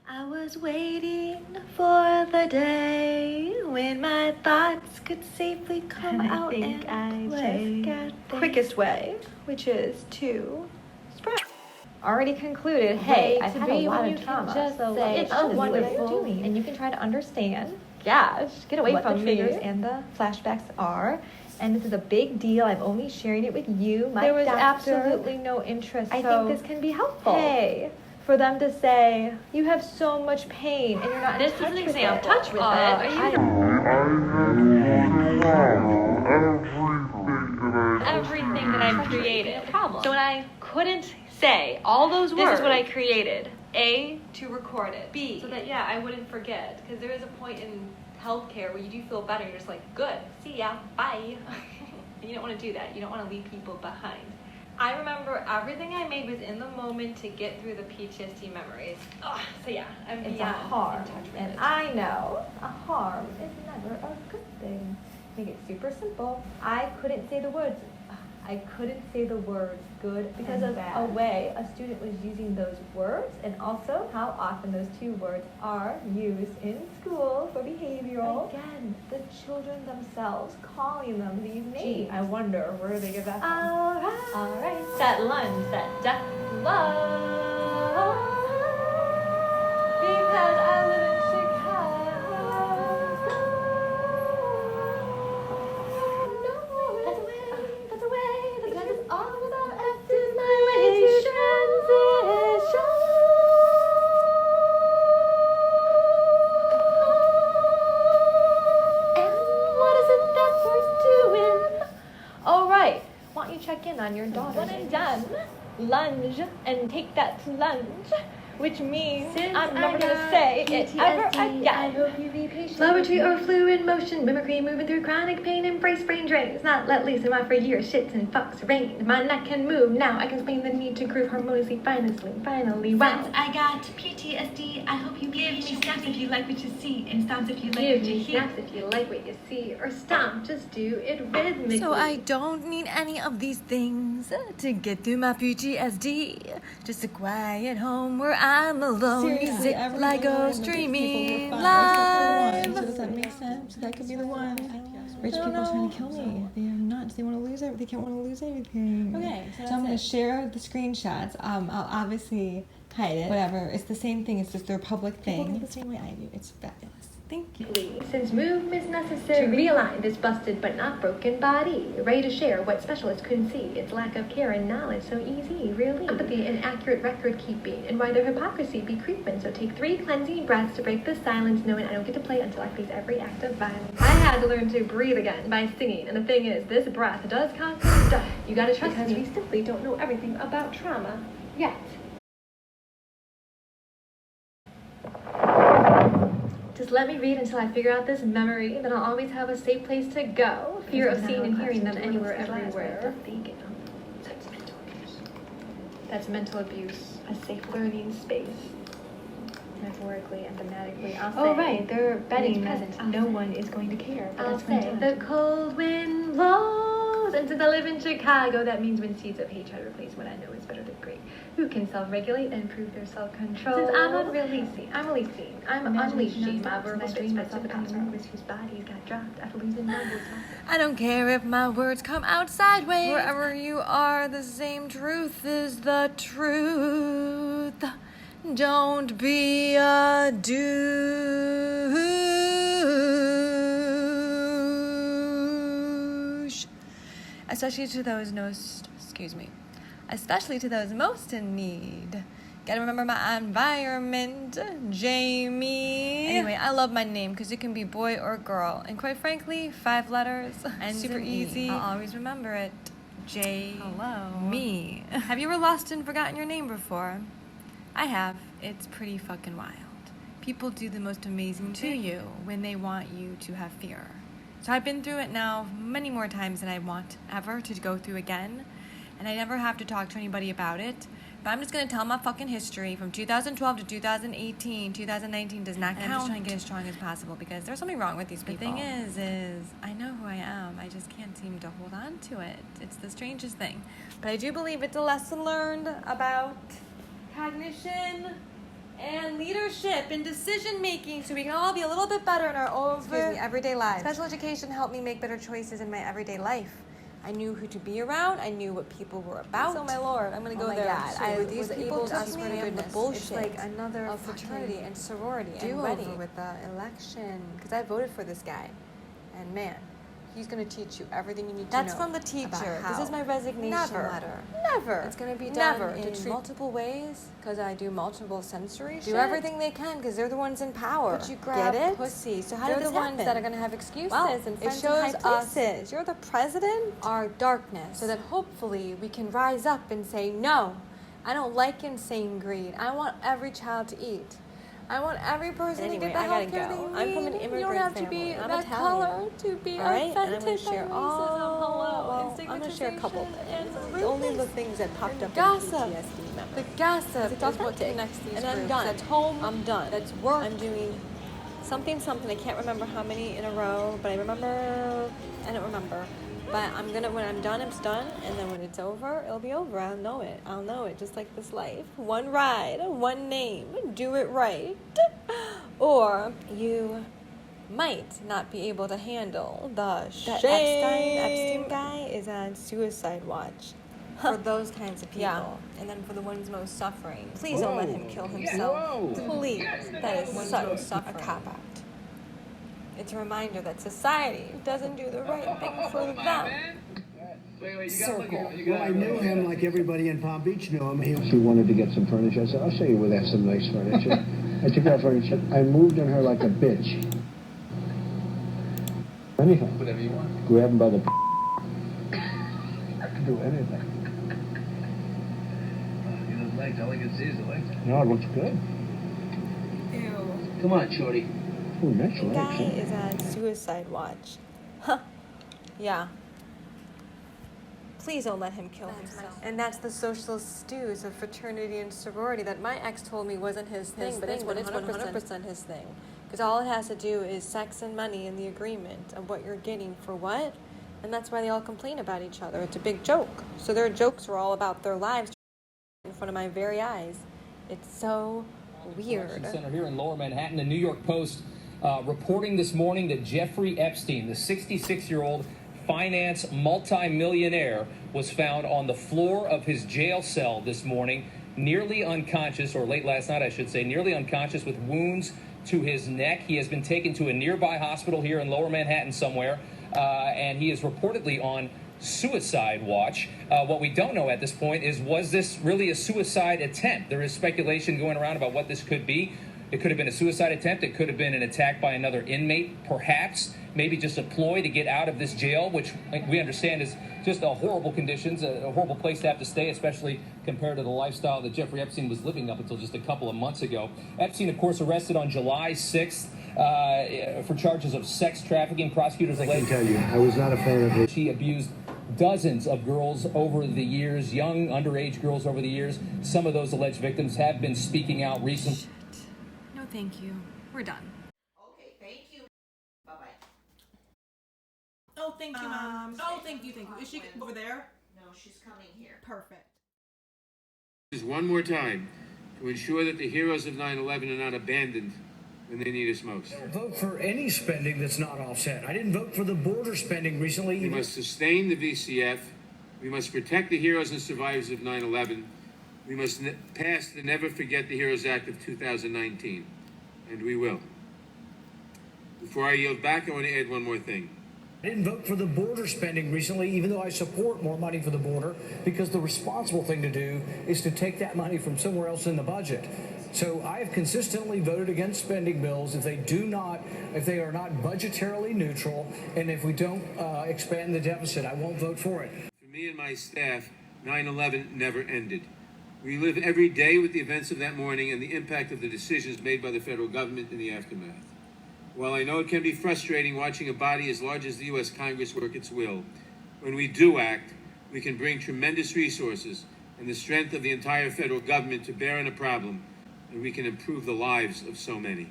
I was waiting for the day when my thoughts could safely come out and play. The quickest way, which is to spread. Already concluded, hey, I've had a lot of trauma, just so say, it's "Oh, wonderful," doing?" and you can try to understand. Gosh, get away What from the me. triggers And the flashbacks are, and this is a big deal. I'm only sharing it with you, my There was doctor. absolutely no interest. I so think this can be helpful. Hey, For them to say, you have so much pain and you're not This in touch doesn't with say I'm it. touch with it. Are you- everything that I've created. Problem. So when I couldn't say all those words, This is what I created. A, to record it. B. So that, I wouldn't forget. Because there is a point in healthcare where you do feel better. You're just like, good, see ya, bye. And you don't want to do that. You don't want to leave people behind. I remember everything I made was in the moment to get through the PTSD memories. Oh, so I'm It's a beyond harm, in touch with and it. I know a harm is never a good thing. Make it super simple. I couldn't say the words. I couldn't say the words good because And of bad. a way a student was using those words, and also how often those two words are used in school for behavioral. Again, the children themselves calling them these names. I wonder where they get that from. All right. That lunge, that death love. Because I live in Chicago. No, that's a way, that's a way. Because it's all about F is my way to transition. And what is it that we're doing? All right. Why don't you check in on your daughter? When I'm done, lunge and take that plunge, which means I'm never gonna say it ever again. I hope you be patient. Poetry or fluid motion, mimicry moving through chronic pain, embrace brain drains, not let loose in my for years, shits and fucks rain. My neck can move, now I can explain the need to groove harmoniously, finally, wow. Since I got PTSD, I hope you give me snaps if you like what you see, and stomps if you like Give what you me hear. snaps if you like what you see, or stomp, just do it rhythmically. So I don't need any of these things to get through my PTSD. Just a quiet home where I'm alone. Seriously, Music like a streaming live. So does that make sense? That could be the one. Rich people are trying to kill me. They are nuts. They want to lose everything. They can't want to lose everything. Okay, so I'm that's gonna it. share the screenshots. I'll obviously hide it. Whatever. It's the same thing. It's just their public thing. People think the same way I do. It's fabulous. Thank you. Since movement's necessary to realign this busted but not broken body, ready to share what specialists couldn't see, its lack of care and knowledge so easy, really. Empathy and accurate record keeping, and why their hypocrisy be creeping. So take 3 cleansing breaths to break the silence, knowing I don't get to play until I face every act of violence. I had to learn to breathe again by singing, and the thing is, this breath does cause stuff. You gotta trust me. Because we simply don't know everything about trauma yet. Just let me read until I figure out this memory, then I'll always have a safe place to go. Fear of seeing and hearing them anywhere, everywhere. That's mental abuse. A safe learning space. Metaphorically and thematically, I'll say. Oh, right, they're betting that present. no one is going to care. But I'll that's when say, the cold wind blows. And since I live in Chicago, that means when seeds of hate try to replace what I know is better than great. Who can self-regulate and improve their self-control? Since I'm unleashing my verbal streams of the artists whose bodies got dropped after losing my voice. I don't care if my words come out sideways. Wherever you are, the same truth is the truth. Don't be a douche. Especially to those especially to those most in need. Gotta remember my environment, Jamie. Anyway, I love my name because it can be boy or girl. And quite frankly, 5 letters, and super easy. I'll always remember it. Me. Have you ever lost and forgotten your name before? I have. It's pretty fucking wild. People do the most amazing to you when they want you to have fear. So I've been through it now many more times than I want ever to go through again. And I never have to talk to anybody about it. But I'm just going to tell my fucking history from 2012 to 2018. 2019 does not count. I'm just trying to get as strong as possible because there's something wrong with these people. The thing is I know who I am. I just can't seem to hold on to it. It's the strangest thing. But I do believe it's a lesson learned about cognition, and leadership and decision making so we can all be a little bit better in our everyday lives. Special education helped me make better choices in my everyday life. I knew who to be around. I knew what people were about. So my lord, I'm gonna go there. God. I was able to spread the bullshit. It's like another fraternity and sorority and wedding with the election because I voted for this guy, and man, he's gonna teach you everything you need to know. That's from the teacher. This is my resignation letter. Never. It's gonna be done in multiple ways because I do multiple sensory shit. Do everything they can because they're the ones in power. But you grab pussy. So how did this happen? They're the ones that are gonna have excuses and friends in high places. You're the president. Our darkness. So that hopefully we can rise up and say, no, I don't like insane greed. I want every child to eat. I want every person to get the health care they need. I'm from an immigrant family. You don't have to be that color to be authentic. And I'm going to share I'm going to share a couple things. Only the things that popped up in PTSD memory. The gossip is what connects these groups. And I'm done. That's home. I'm done. That's work. I'm doing something. I can't remember how many in a row, but I don't remember. But when I'm done, I'm done. And then when it's over, it'll be over. I'll know it, just like this life. One ride, one name, do it right. Or you might not be able to handle the shame. Epstein guy is on suicide watch. For those kinds of people. Yeah. And then for the ones most suffering, please don't let him kill himself. Please. That is such a cop-out. It's a reminder that society doesn't do the right thing for them. Circle. Well, I knew him like everybody in Palm Beach knew him. She wanted to get some furniture. I said, I'll show you where there's some nice furniture. I took out furniture. I moved on her like a bitch. Anything. Whatever you want. Grab him by the I can do anything. His legs, all I can see is the legs. No, it looks good. Ew. Come on, shorty. Oh, nice legs. The guy is on suicide watch. Yeah. Please don't let him kill himself. And that's the social stews of fraternity and sorority that my ex told me wasn't his thing, but it's 100% his thing. Because all it has to do is sex and money and the agreement of what you're getting for what. And that's why they all complain about each other. It's a big joke. So their jokes are all about their lives in front of my very eyes. It's so weird. Center here in Lower Manhattan, the New York Post reporting this morning that Jeffrey Epstein, the 66-year-old finance multimillionaire, was found on the floor of his jail cell this morning, nearly unconscious, or late last night, I should say, nearly unconscious with wounds to his neck. He has been taken to a nearby hospital here in Lower Manhattan somewhere, and he is reportedly on suicide watch. What we don't know at this point is, was this really a suicide attempt? There is speculation going around about what this could be. It could have been a suicide attempt. It could have been an attack by another inmate, perhaps. Maybe just a ploy to get out of this jail, which we understand is just a horrible conditions, a horrible place to have to stay, especially compared to the lifestyle that Jeffrey Epstein was living up until just a couple of months ago. Epstein, of course, arrested on July 6th for charges of sex trafficking. Prosecutors I can tell you, I was not a fan of it. She abused dozens of girls over the years, young underage girls over the years. Some of those alleged victims have been speaking out recently. No, thank you. We're done. Okay, thank you. Bye-bye. Oh, thank you, Mom. Oh, thank you. Is she over there? No, she's coming here. Perfect. Just one more time to ensure that the heroes of 9/11 are not abandoned when they need us most. Vote for any spending that's not offset. I didn't vote for the border spending recently. We must sustain the VCF. We must protect the heroes and survivors of 9/11. We must pass the Never Forget the Heroes Act of 2019. And we will. Before I yield back, I want to add one more thing. I didn't vote for the border spending recently, even though I support more money for the border, because the responsible thing to do is to take that money from somewhere else in the budget. So I have consistently voted against spending bills if they are not budgetarily neutral, and if we don't expand the deficit, I won't vote for it. For me and my staff, 9/11 never ended. We live every day with the events of that morning and the impact of the decisions made by the federal government in the aftermath. While I know it can be frustrating watching a body as large as the U.S. Congress work its will, when we do act, we can bring tremendous resources and the strength of the entire federal government to bear on a problem, and we can improve the lives of so many.